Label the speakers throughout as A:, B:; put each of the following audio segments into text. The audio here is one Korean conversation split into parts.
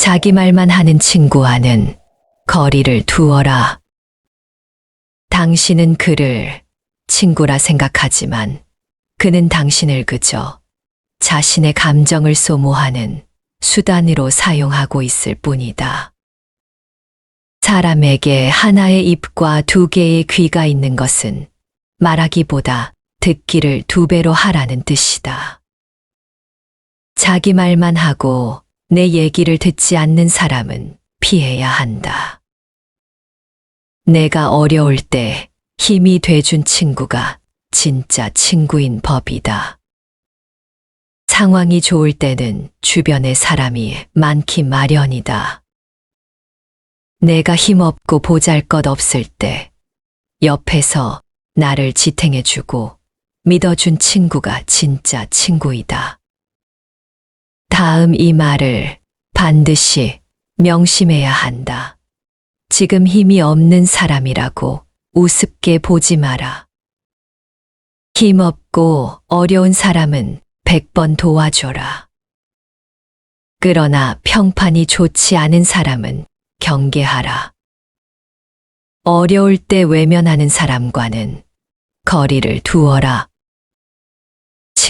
A: 자기 말만 하는 친구와는 거리를 두어라. 당신은 그를 친구라 생각하지만 그는 당신을 그저 자신의 감정을 소모하는 수단으로 사용하고 있을 뿐이다. 사람에게 하나의 입과 두 개의 귀가 있는 것은 말하기보다 듣기를 두 배로 하라는 뜻이다. 자기 말만 하고 내 얘기를 듣지 않는 사람은 피해야 한다. 내가 어려울 때 힘이 돼준 친구가 진짜 친구인 법이다. 상황이 좋을 때는 주변에 사람이 많기 마련이다. 내가 힘없고 보잘것없을 때 옆에서 나를 지탱해주고 믿어준 친구가 진짜 친구이다. 다음 이 말을 반드시 명심해야 한다. 지금 힘이 없는 사람이라고 우습게 보지 마라. 힘없고 어려운 사람은 100번 도와줘라. 그러나 평판이 좋지 않은 사람은 경계하라. 어려울 때 외면하는 사람과는 거리를 두어라.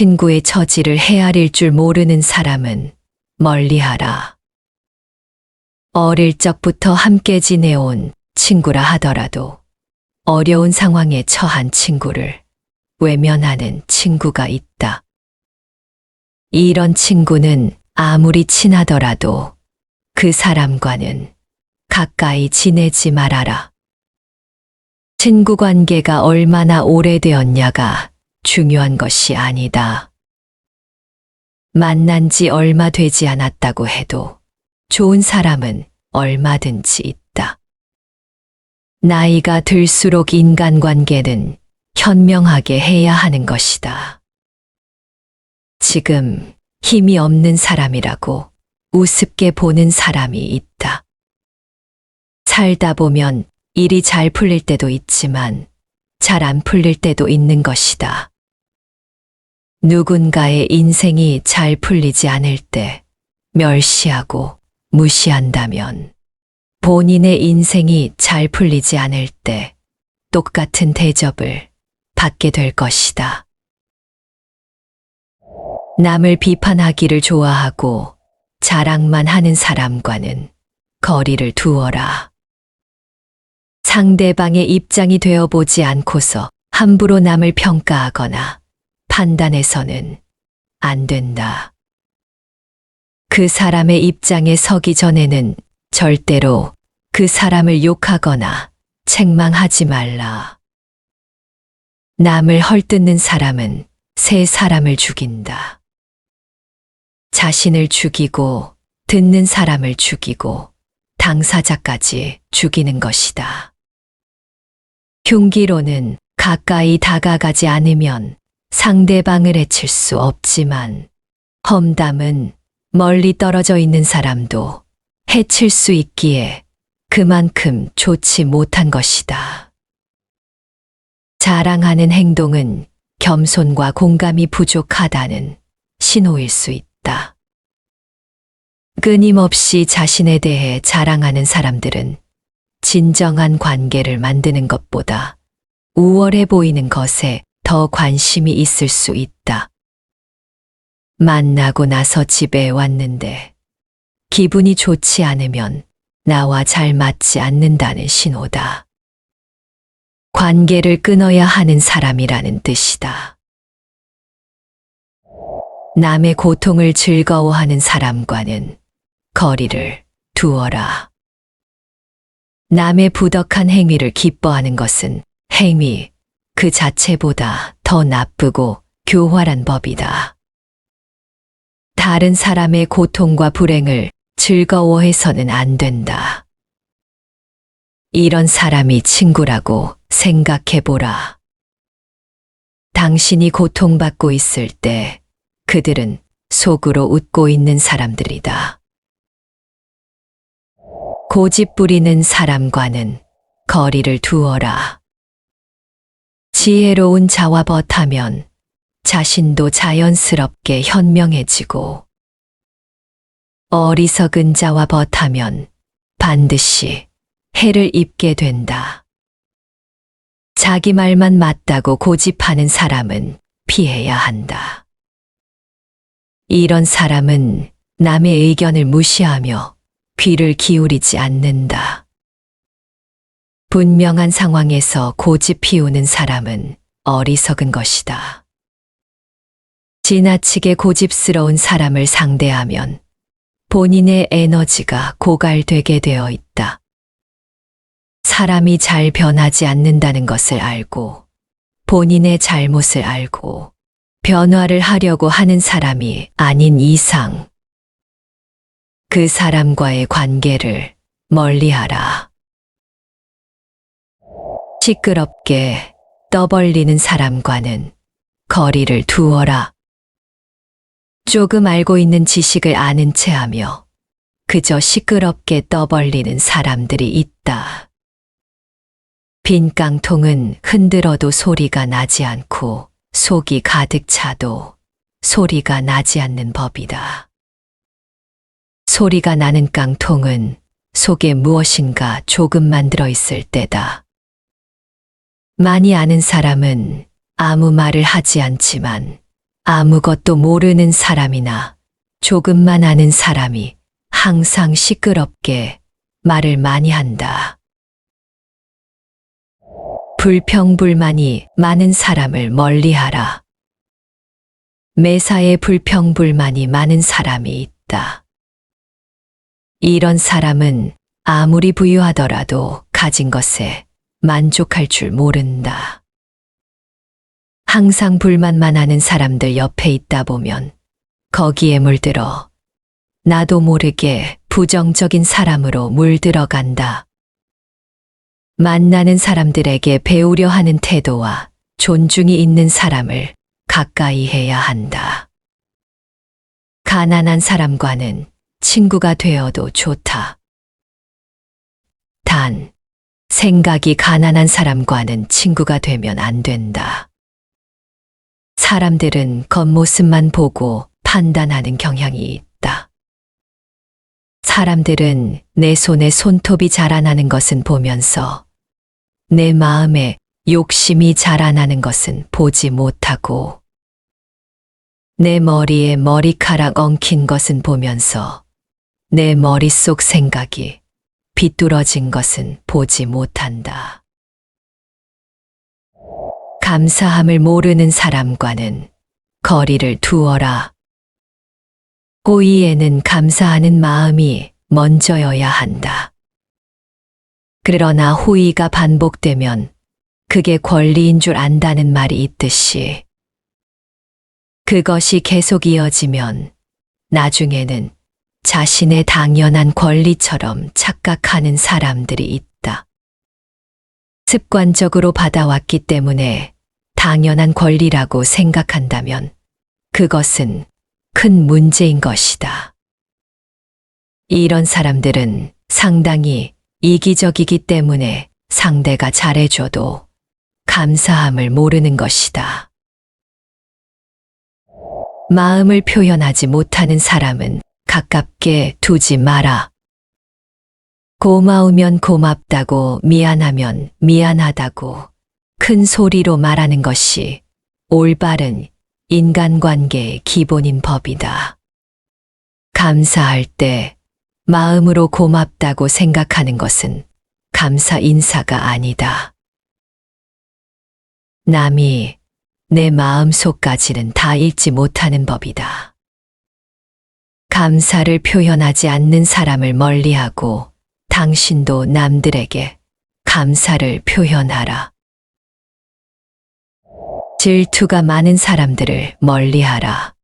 A: 친구의 처지를 헤아릴 줄 모르는 사람은 멀리하라. 어릴 적부터 함께 지내온 친구라 하더라도 어려운 상황에 처한 친구를 외면하는 친구가 있다. 이런 친구는 아무리 친하더라도 그 사람과는 가까이 지내지 말아라. 친구 관계가 얼마나 오래되었냐가 중요한 것이 아니다. 만난 지 얼마 되지 않았다고 해도 좋은 사람은 얼마든지 있다. 나이가 들수록 인간관계는 현명하게 해야 하는 것이다. 지금 힘이 없는 사람이라고 우습게 보는 사람이 있다. 살다 보면 일이 잘 풀릴 때도 있지만 잘 안 풀릴 때도 있는 것이다. 누군가의 인생이 잘 풀리지 않을 때 멸시하고 무시한다면 본인의 인생이 잘 풀리지 않을 때 똑같은 대접을 받게 될 것이다. 남을 비판하기를 좋아하고 자랑만 하는 사람과는 거리를 두어라. 상대방의 입장이 되어보지 않고서 함부로 남을 평가하거나 판단해서는 안 된다. 그 사람의 입장에 서기 전에는 절대로 그 사람을 욕하거나 책망하지 말라. 남을 헐뜯는 사람은 새 사람을 죽인다. 자신을 죽이고 듣는 사람을 죽이고 당사자까지 죽이는 것이다. 흉기로는 가까이 다가가지 않으면 상대방을 해칠 수 없지만 험담은 멀리 떨어져 있는 사람도 해칠 수 있기에 그만큼 좋지 못한 것이다. 자랑하는 행동은 겸손과 공감이 부족하다는 신호일 수 있다. 끊임없이 자신에 대해 자랑하는 사람들은 진정한 관계를 만드는 것보다 우월해 보이는 것에 더 관심이 있을 수 있다. 만나고 나서 집에 왔는데 기분이 좋지 않으면 나와 잘 맞지 않는다는 신호다. 관계를 끊어야 하는 사람이라는 뜻이다. 남의 고통을 즐거워하는 사람과는 거리를 두어라. 남의 부덕한 행위를 기뻐하는 것은 행위 그 자체보다 더 나쁘고 교활한 법이다. 다른 사람의 고통과 불행을 즐거워해서는 안 된다. 이런 사람이 친구라고 생각해보라. 당신이 고통받고 있을 때 그들은 속으로 웃고 있는 사람들이다. 고집 부리는 사람과는 거리를 두어라. 지혜로운 자와 벗하면 자신도 자연스럽게 현명해지고 어리석은 자와 벗하면 반드시 해를 입게 된다. 자기 말만 맞다고 고집하는 사람은 피해야 한다. 이런 사람은 남의 의견을 무시하며 귀를 기울이지 않는다. 분명한 상황에서 고집 피우는 사람은 어리석은 것이다. 지나치게 고집스러운 사람을 상대하면 본인의 에너지가 고갈되게 되어 있다. 사람이 잘 변하지 않는다는 것을 알고 본인의 잘못을 알고 변화를 하려고 하는 사람이 아닌 이상 그 사람과의 관계를 멀리하라. 시끄럽게 떠벌리는 사람과는 거리를 두어라. 조금 알고 있는 지식을 아는 체 하며 그저 시끄럽게 떠벌리는 사람들이 있다. 빈 깡통은 흔들어도 소리가 나지 않고 속이 가득 차도 소리가 나지 않는 법이다. 소리가 나는 깡통은 속에 무엇인가 조금만 들어있을 때다. 많이 아는 사람은 아무 말을 하지 않지만 아무것도 모르는 사람이나 조금만 아는 사람이 항상 시끄럽게 말을 많이 한다. 불평불만이 많은 사람을 멀리하라. 매사에 불평불만이 많은 사람이 있다. 이런 사람은 아무리 부유하더라도 가진 것에 만족할 줄 모른다. 항상 불만만 하는 사람들 옆에 있다 보면 거기에 물들어 나도 모르게 부정적인 사람으로 물들어간다. 만나는 사람들에게 배우려 하는 태도와 존중이 있는 사람을 가까이 해야 한다. 가난한 사람과는 친구가 되어도 좋다. 단, 생각이 가난한 사람과는 친구가 되면 안 된다. 사람들은 겉모습만 보고 판단하는 경향이 있다. 사람들은 내 손에 손톱이 자라나는 것은 보면서 내 마음에 욕심이 자라나는 것은 보지 못하고 내 머리에 머리카락 엉킨 것은 보면서 내 머릿속 생각이 비뚤어진 것은 보지 못한다. 감사함을 모르는 사람과는 거리를 두어라. 호의에는 감사하는 마음이 먼저여야 한다. 그러나 호의가 반복되면 그게 권리인 줄 안다는 말이 있듯이 그것이 계속 이어지면 나중에는 자신의 당연한 권리처럼 착각하는 사람들이 있다. 습관적으로 받아왔기 때문에 당연한 권리라고 생각한다면 그것은 큰 문제인 것이다. 이런 사람들은 상당히 이기적이기 때문에 상대가 잘해줘도 감사함을 모르는 것이다. 마음을 표현하지 못하는 사람은 가깝게 두지 마라. 고마우면 고맙다고 미안하면 미안하다고 큰 소리로 말하는 것이 올바른 인간관계의 기본인 법이다. 감사할 때 마음으로 고맙다고 생각하는 것은 감사 인사가 아니다. 남이 내 마음속까지는 다 읽지 못하는 법이다. 감사를 표현하지 않는 사람을 멀리하고 당신도 남들에게 감사를 표현하라. 질투가 많은 사람들을 멀리하라.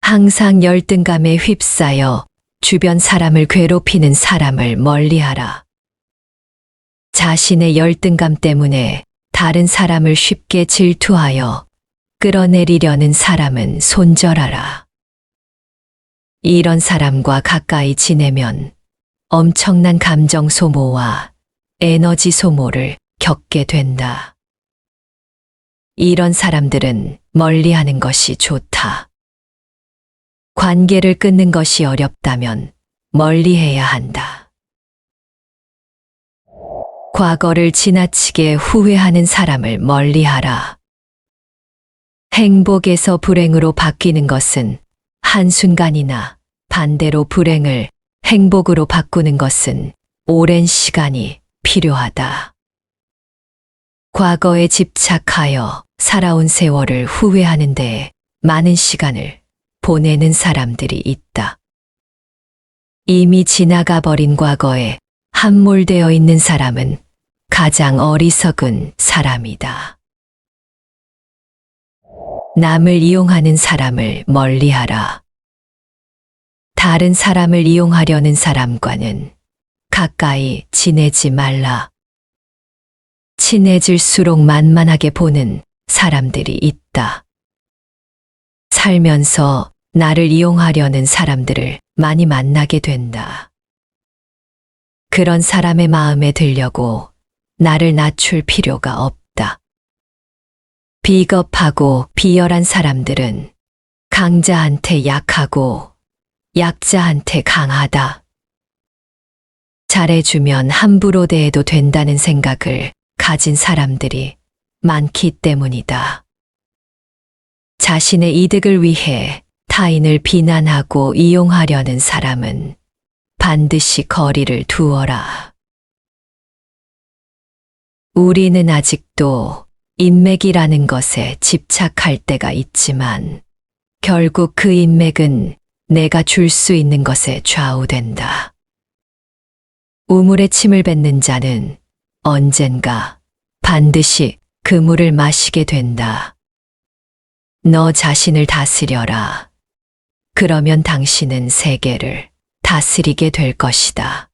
A: 항상 열등감에 휩싸여 주변 사람을 괴롭히는 사람을 멀리하라. 자신의 열등감 때문에 다른 사람을 쉽게 질투하여 끌어내리려는 사람은 손절하라. 이런 사람과 가까이 지내면 엄청난 감정 소모와 에너지 소모를 겪게 된다. 이런 사람들은 멀리하는 것이 좋다. 관계를 끊는 것이 어렵다면 멀리 해야 한다. 과거를 지나치게 후회하는 사람을 멀리하라. 행복에서 불행으로 바뀌는 것은 한순간이나 반대로 불행을 행복으로 바꾸는 것은 오랜 시간이 필요하다. 과거에 집착하여 살아온 세월을 후회하는 데에 많은 시간을 보내는 사람들이 있다. 이미 지나가 버린 과거에 함몰되어 있는 사람은 가장 어리석은 사람이다. 남을 이용하는 사람을 멀리하라. 다른 사람을 이용하려는 사람과는 가까이 지내지 말라. 친해질수록 만만하게 보는 사람들이 있다. 살면서 나를 이용하려는 사람들을 많이 만나게 된다. 그런 사람의 마음에 들려고 나를 낮출 필요가 없다. 비겁하고 비열한 사람들은 강자한테 약하고 약자한테 강하다. 잘해주면 함부로 대해도 된다는 생각을 가진 사람들이 많기 때문이다. 자신의 이득을 위해 타인을 비난하고 이용하려는 사람은 반드시 거리를 두어라. 우리는 아직도 인맥이라는 것에 집착할 때가 있지만 결국 그 인맥은 내가 줄 수 있는 것에 좌우된다. 우물에 침을 뱉는 자는 언젠가 반드시 그 물을 마시게 된다. 너 자신을 다스려라. 그러면 당신은 세계를 다스리게 될 것이다.